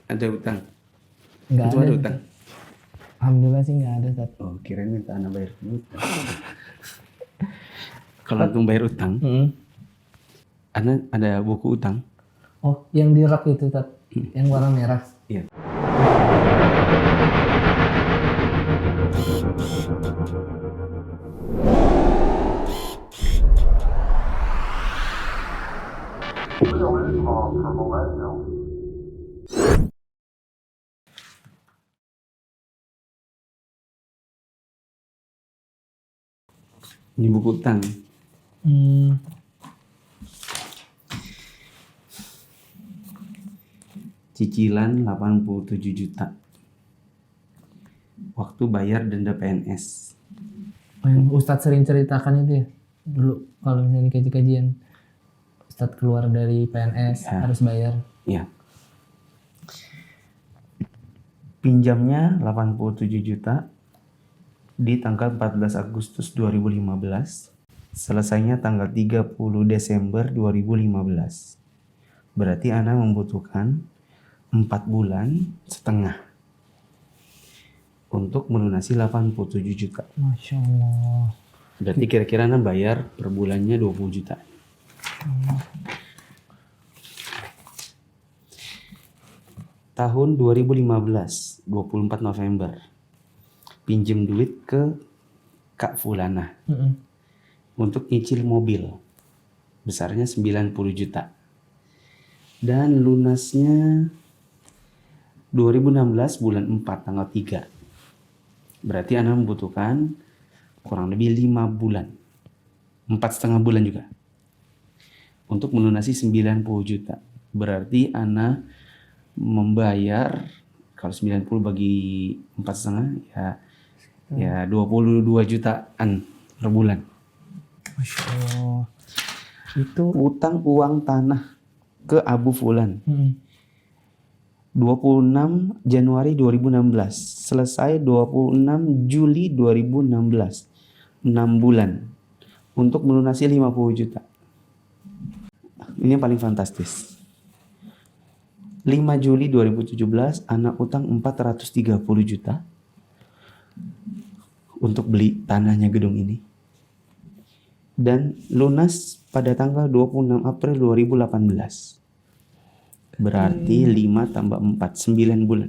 Ada utang? Nggak Itu ada. ada utang? Alhamdulillah sih nggak ada, Tat. Oh, kirain minta anak bayar utang. Kalau antum bayar utang, anak ada buku utang. Oh, yang di rak itu, Tat. Yang warna merah. Iya. Ini buku utang. Cicilan 87 juta. Waktu bayar denda PNS. Oh, yang Ustadz sering ceritakan itu ya? Dulu kalau misalnya kajian Ustadz keluar dari PNS Ya. harus bayar. Ya. Pinjamnya 87 juta di tanggal 14 Agustus 2015. Selesainya tanggal 30 Desember 2015. Berarti Ana membutuhkan 4,5 bulan untuk melunasi 87 juta. Masya Allah. Berarti kira-kira Ana bayar per bulannya 20 juta. Tahun 2015, 24 November, pinjem duit ke Kak Fulana untuk nyicil mobil. Besarnya 90 juta. Dan lunasnya 2016 bulan 4 tanggal 3. Berarti Ana membutuhkan kurang lebih 5 bulan. 4,5 bulan juga. Untuk melunasi 90 juta. Berarti Ana membayar, kalau 90 bagi 4,5 ya 22 jutaan per bulan. Masya Allah. Itu Utang uang tanah ke Abu Fulan. 26 Januari 2016, selesai 26 Juli 2016. 6 bulan untuk melunasi 50 juta. Ini yang paling fantastis. 5 Juli 2017, anak utang 430 juta untuk beli tanahnya gedung ini. Dan lunas pada tanggal 26 April 2018. Berarti 5 tambah 4, 9 bulan.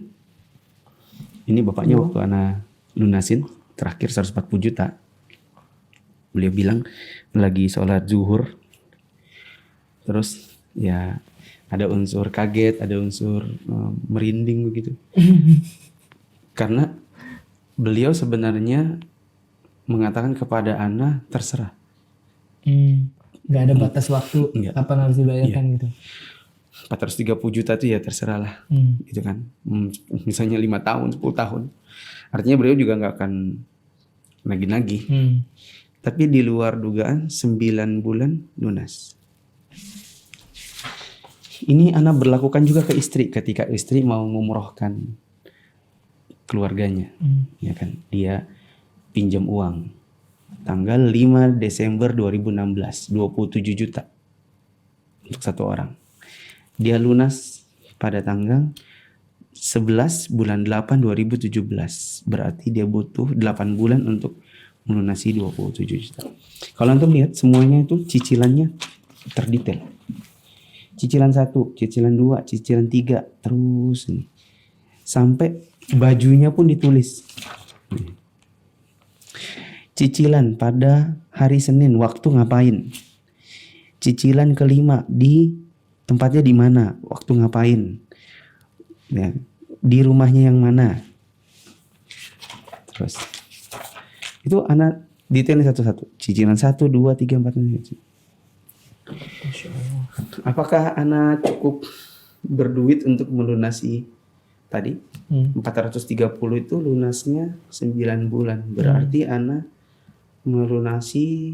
Ini bapaknya waktu anak lunasin terakhir 140 juta. Beliau bilang lagi sholat zuhur. Terus ya ada unsur kaget, ada unsur merinding begitu. Karena beliau sebenarnya mengatakan kepada Ana terserah. nggak ada batas waktu Nggak. kapan harus dibayarkan gitu. 430 juta itu ya terserah lah. Gitu kan. Misalnya 5 tahun, 10 tahun. Artinya beliau juga nggak akan nagih-nagih. Tapi di luar dugaan 9 bulan lunas. Ini Ana berlakukan juga ke istri ketika istri mau ngumrohkan keluarganya. Ya kan. Dia pinjam uang. Tanggal 5 Desember 2016, 27 juta untuk satu orang. Dia lunas pada tanggal 11 bulan 8 2017. Berarti dia butuh 8 bulan untuk melunasi 27 juta. Kalau antum lihat semuanya itu cicilannya terdetail. Cicilan 1, cicilan 2, cicilan 3, terus nih. Sampai bajunya pun ditulis. Cicilan pada hari Senin waktu ngapain? Cicilan kelima di tempatnya di mana? Waktu ngapain? Ya, di rumahnya yang mana? Terus itu anak detailnya satu-satu. Cicilan 1, 2, 3, 4. Apakah anak cukup berduit untuk melunasi tadi? 430 itu lunasnya 9 bulan. Berarti anak melunasi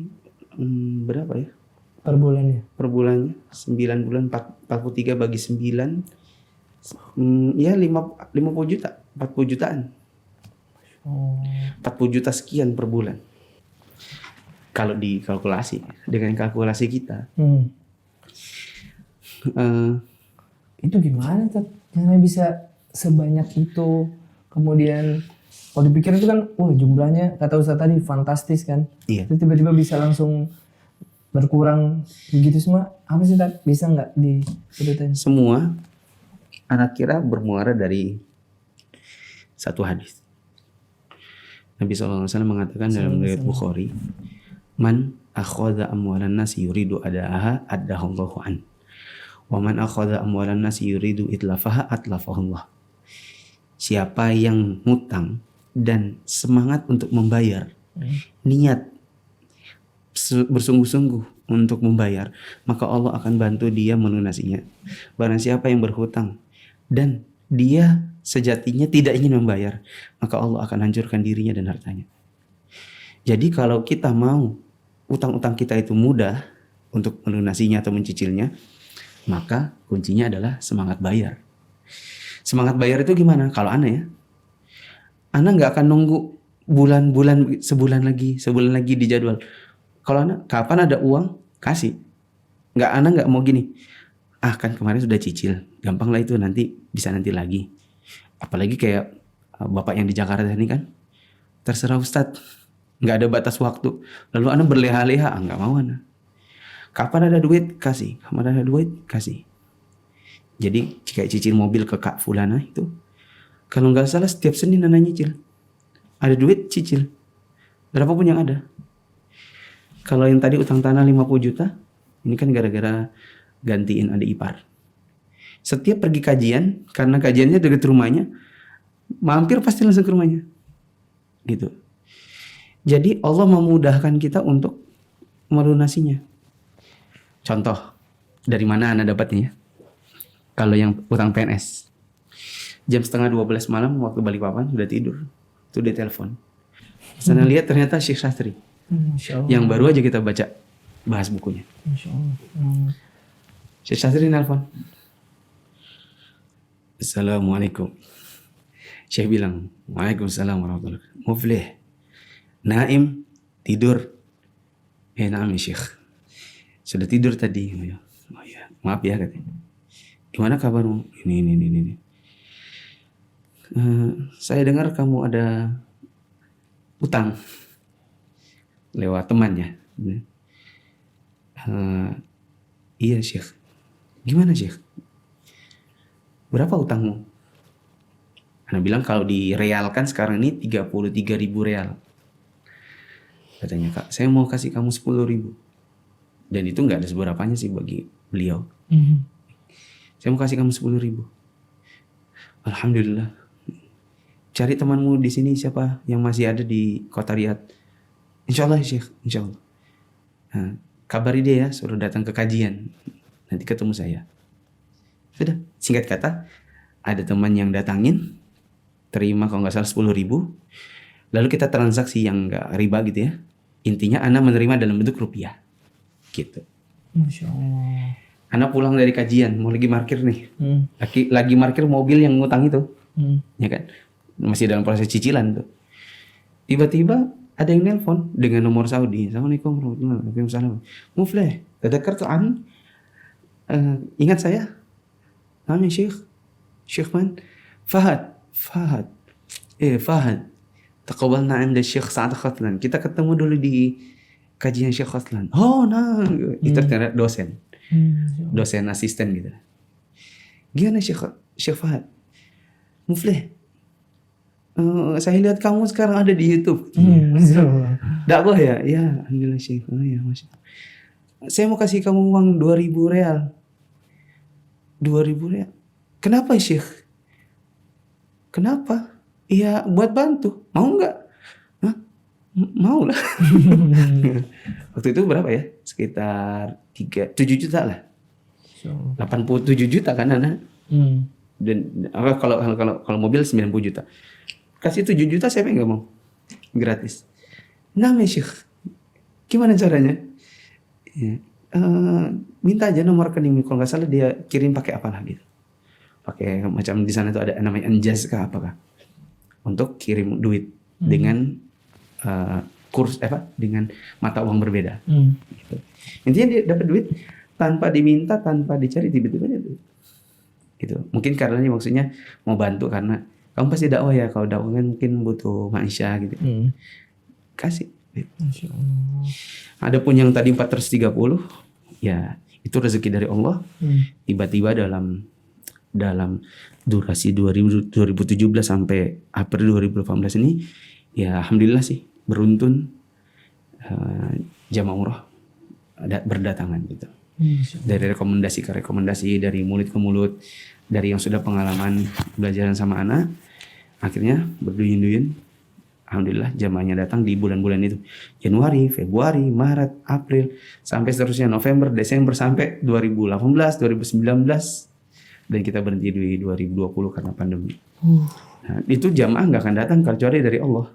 berapa ya? Per bulannya? Per bulannya 9 bulan 43 bagi 9 ya 50 juta, 40 jutaan. 40 juta sekian per bulan. Kalau dikalkulasi dengan kalkulasi kita. Itu gimana Tat? Caranya bisa sebanyak itu. Kemudian kalau dipikir itu kan, wah jumlahnya kata Ustaz tadi fantastis kan. Iya. Itu tiba-tiba bisa langsung berkurang begitu semua. Apa sih Tat? Bisa nggak diceritain? Semua anak kira bermuara dari satu hadis. Nabi SAW mengatakan dalam riwayat Bukhari, man akhadha amwalan nasi yuridu adaaha addahallahu an. Wa man akhadha amwalan nasi yuridu itlafaha atlafahullah. Siapa yang ngutang dan semangat untuk membayar, niat bersungguh-sungguh untuk membayar, maka Allah akan bantu dia melunasinya. Barang siapa yang berhutang dan dia sejatinya tidak ingin membayar, maka Allah akan hancurkan dirinya dan hartanya. Jadi kalau kita mau utang-utang kita itu mudah untuk melunasinya atau mencicilnya, maka kuncinya adalah semangat bayar. Semangat bayar itu gimana? Kalau Ana nggak akan nunggu sebulan lagi di jadwal. Kalau Ana kapan ada uang kasih. Ana nggak mau gini. Kan kemarin sudah cicil, gampang lah itu, bisa nanti lagi. Apalagi kayak bapak yang di Jakarta ini kan, terserah Ustadz, nggak ada batas waktu. Lalu Ana berleha-leha, nggak mau Ana. Kapan ada duit kasih, kapan ada duit kasih. Jadi kayak cicil mobil ke Kak Fulana itu, kalau nggak salah setiap Senin Ana nyicil. Ada duit cicil, berapapun yang ada. Kalau yang tadi utang tanah 50 juta, ini kan gara-gara gantiin adik ipar. Setiap pergi kajian, karena kajiannya dekat rumahnya, mampir pasti langsung ke rumahnya. Gitu. Jadi Allah memudahkan kita untuk melunasinya. Contoh, dari mana Anda dapatnya? Kalau yang utang PNS, jam 11:30 malam waktu Balikpapan sudah tidur, itu dia telepon. Sana lihat ternyata Syekh Sastri, yang baru aja kita bahas bukunya. Masya Allah. Syekh Sastri nelpon. Assalamualaikum. Syekh bilang, Waalaikumsalam warahmatullahi wabarakatuh. Muflih, naim, tidur. Naam ya Syekh, sudah tidur tadi. Oh ya, maaf ya katanya. Gimana kabarmu? Ini. Saya dengar kamu ada utang lewat temannya. Iya Syekh. Gimana Syekh? Berapa utangmu? Ana bilang kalau direalkan sekarang ini 33.000 real. Katanya, Kak, saya mau kasih kamu 10.000. Dan itu nggak ada seberapanya sih bagi beliau. Saya mau kasih kamu 10.000. Alhamdulillah. Cari temanmu di sini siapa yang masih ada di kota Riyadh. Insyaallah Syekh, insyaallah. Kabari dia ya, suruh datang ke kajian. Nanti ketemu saya. Sudah, singkat kata, ada teman yang datangin, terima kalau nggak salah 10.000. Lalu kita transaksi yang nggak riba gitu ya. Intinya Ana menerima dalam bentuk rupiah. Gitu. Masya Allah. Ana pulang dari kajian, mau lagi parkir nih. Lagi parkir mobil yang ngutang itu. Ya kan? Masih dalam proses cicilan tuh. Tiba-tiba ada yang nelpon dengan nomor Saudi. Assalamualaikum warahmatullahi wabarakatuh. Muflih, tadzakartu an. Ingat saya? Nama Syekh man? Fahad. Fahad. Taqabbalna 'inda Syekh Sa'ad Khatlan. Kita ketemu dulu di kajian Syekh Khatlan. Oh, nah. Itu ternyata dosen. Dosen asisten gitu. Gimana Syekh Fahad? Muflih. Saya lihat kamu sekarang ada di YouTube. Dakwah ya? Ya, alhamdulillah Syekh. Oh ya, Masya Allah. Saya mau kasih kamu uang 2.000 real. 2.000 real. Kenapa Syekh? Kenapa? Iya, buat bantu. Mau nggak? Hah? Mau lah. Waktu itu berapa ya? Sekitar 7 juta lah. 87 juta kan anak. Dan kalau mobil 90 juta. Kasih 7 juta siapa yang nggak mau? Gratis. Nah, Syekh, gimana caranya? Ya. Minta aja nomor rekening. Kalau nggak salah dia kirim pakai apa lah gitu. Pakai macam di sana itu ada namanya Anjaz kah apakah? Untuk kirim duit dengan kurs dengan mata uang berbeda. Gitu. Intinya dia dapat duit tanpa diminta, tanpa dicari, tiba-tiba dia duit. gitu. Mungkin karena ini maksudnya mau bantu karena kamu pasti dakwah ya, kalau dakwah kan mungkin butuh maisha gitu. Kasih. Masya Allah. Adapun yang tadi 430 ya itu rezeki dari Allah. Tiba-tiba dalam durasi 2017 sampai April 2018 ini ya alhamdulillah sih beruntun jamaah umroh berdatangan gitu. Dari rekomendasi ke rekomendasi, dari mulut ke mulut, dari yang sudah pengalaman belajaran sama anak, akhirnya berduyun-duyun alhamdulillah jamaahnya datang di bulan-bulan itu, Januari, Februari, Maret, April, sampai seterusnya November, Desember, sampai 2018, 2019, dan kita berhenti di 2020 karena pandemi. Nah, itu jamaah nggak akan datang kecuali dari Allah.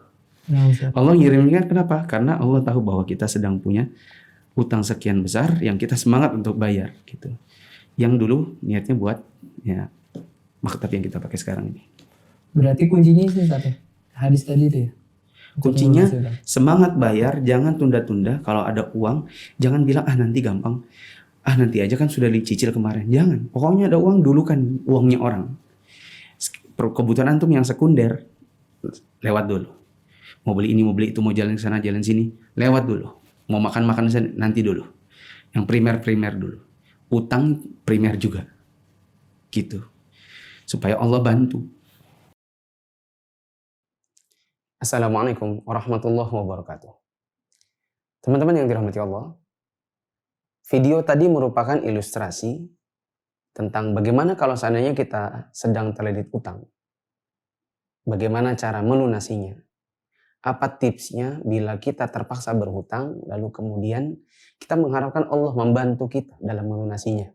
Allah ngirimnya kenapa? Karena Allah tahu bahwa kita sedang punya utang sekian besar yang kita semangat untuk bayar gitu. Yang dulu niatnya buat ya maktab yang kita pakai sekarang ini. Berarti kuncinya itu satu hadis tadi itu ya. Kuncinya semangat bayar, jangan tunda-tunda. Kalau ada uang, jangan bilang nanti gampang. Nanti aja kan sudah dicicil kemarin. Jangan. Pokoknya ada uang dulu kan uangnya orang. Kebutuhan antum yang sekunder lewat dulu. Mau beli ini, mau beli itu, mau jalan ke sana, jalan sini, lewat dulu. Mau makan nanti dulu. Yang primer dulu. Utang primer juga. Gitu. Supaya Allah bantu. Assalamualaikum warahmatullahi wabarakatuh. Teman-teman yang dirahmati Allah, video tadi merupakan ilustrasi tentang bagaimana kalau seandainya kita sedang terlilit utang. Bagaimana cara melunasinya. Apa tipsnya bila kita terpaksa berhutang, lalu kemudian kita mengharapkan Allah membantu kita dalam melunasinya.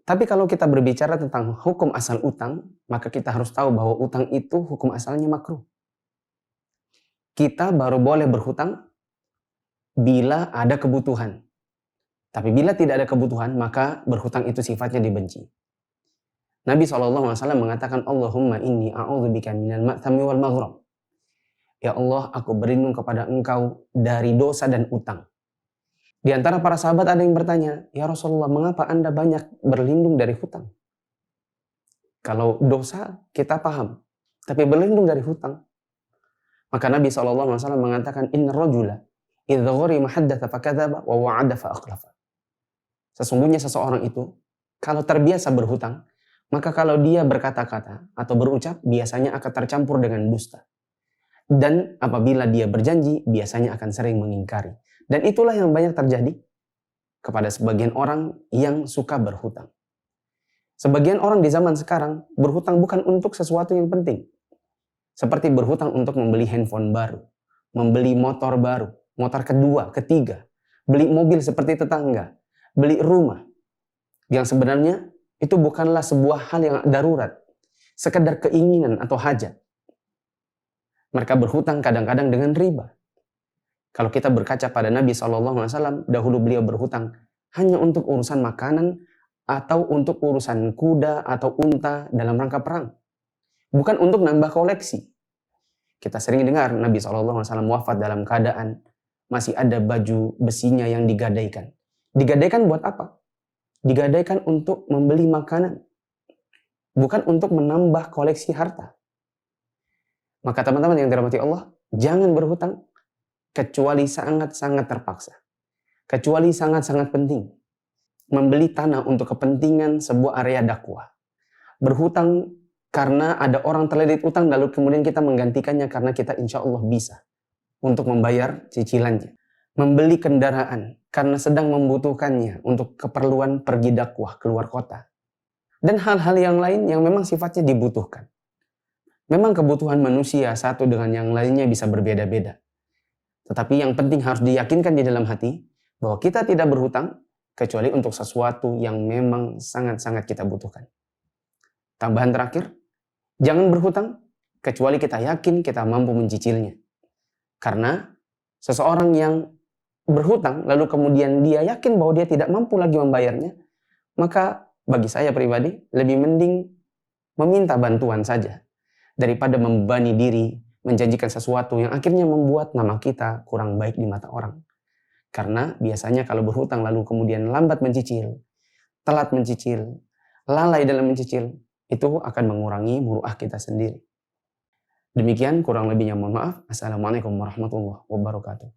Tapi kalau kita berbicara tentang hukum asal utang, maka kita harus tahu bahwa utang itu hukum asalnya makruh. Kita baru boleh berhutang bila ada kebutuhan. Tapi bila tidak ada kebutuhan, maka berhutang itu sifatnya dibenci. Nabi SAW mengatakan, Allahumma inni a'udzubika minal ma'thami wal maghram. Ya Allah, aku berlindung kepada Engkau dari dosa dan utang. Di antara para sahabat ada yang bertanya, ya Rasulullah, mengapa Anda banyak berlindung dari hutang? Kalau dosa kita paham, tapi berlindung dari hutang. Maka Nabi SAW mengatakan, Inna rajula idza ghurima haddatha fakadzaba wa wa'ada fa akhlafa. Sesungguhnya seseorang itu kalau terbiasa berhutang, maka kalau dia berkata-kata atau berucap biasanya akan tercampur dengan dusta. Dan apabila dia berjanji biasanya akan sering mengingkari. Dan itulah yang banyak terjadi kepada sebagian orang yang suka berhutang. Sebagian orang di zaman sekarang berhutang bukan untuk sesuatu yang penting. Seperti berhutang untuk membeli handphone baru, membeli motor baru, motor kedua, ketiga, beli mobil seperti tetangga, beli rumah. Yang sebenarnya itu bukanlah sebuah hal yang darurat, sekedar keinginan atau hajat. Mereka berhutang kadang-kadang dengan riba. Kalau kita berkaca pada Nabi SAW, dahulu beliau berhutang hanya untuk urusan makanan atau untuk urusan kuda atau unta dalam rangka perang. Bukan untuk nambah koleksi. Kita sering dengar Nabi SAW wafat dalam keadaan masih ada baju besinya yang digadaikan. Digadaikan buat apa? Digadaikan untuk membeli makanan. Bukan untuk menambah koleksi harta. Maka teman-teman yang dirahmati Allah, jangan berhutang kecuali sangat-sangat terpaksa. Kecuali sangat-sangat penting. Membeli tanah untuk kepentingan sebuah area dakwah. Berhutang karena ada orang terlilit utang lalu kemudian kita menggantikannya karena kita insya Allah bisa untuk membayar cicilannya. Membeli kendaraan karena sedang membutuhkannya untuk keperluan pergi dakwah keluar kota. Dan hal-hal yang lain yang memang sifatnya dibutuhkan. Memang kebutuhan manusia satu dengan yang lainnya bisa berbeda-beda. Tetapi yang penting harus diyakinkan di dalam hati bahwa kita tidak berhutang kecuali untuk sesuatu yang memang sangat-sangat kita butuhkan. Tambahan terakhir, jangan berhutang kecuali kita yakin kita mampu mencicilnya. Karena seseorang yang berhutang lalu kemudian dia yakin bahwa dia tidak mampu lagi membayarnya, maka bagi saya pribadi lebih mending meminta bantuan saja daripada membebani diri menjanjikan sesuatu yang akhirnya membuat nama kita kurang baik di mata orang. Karena biasanya kalau berhutang lalu kemudian lambat mencicil, telat mencicil, lalai dalam mencicil, itu akan mengurangi muruah kita sendiri. Demikian kurang lebihnya, mohon maaf. Assalamualaikum warahmatullahi wabarakatuh.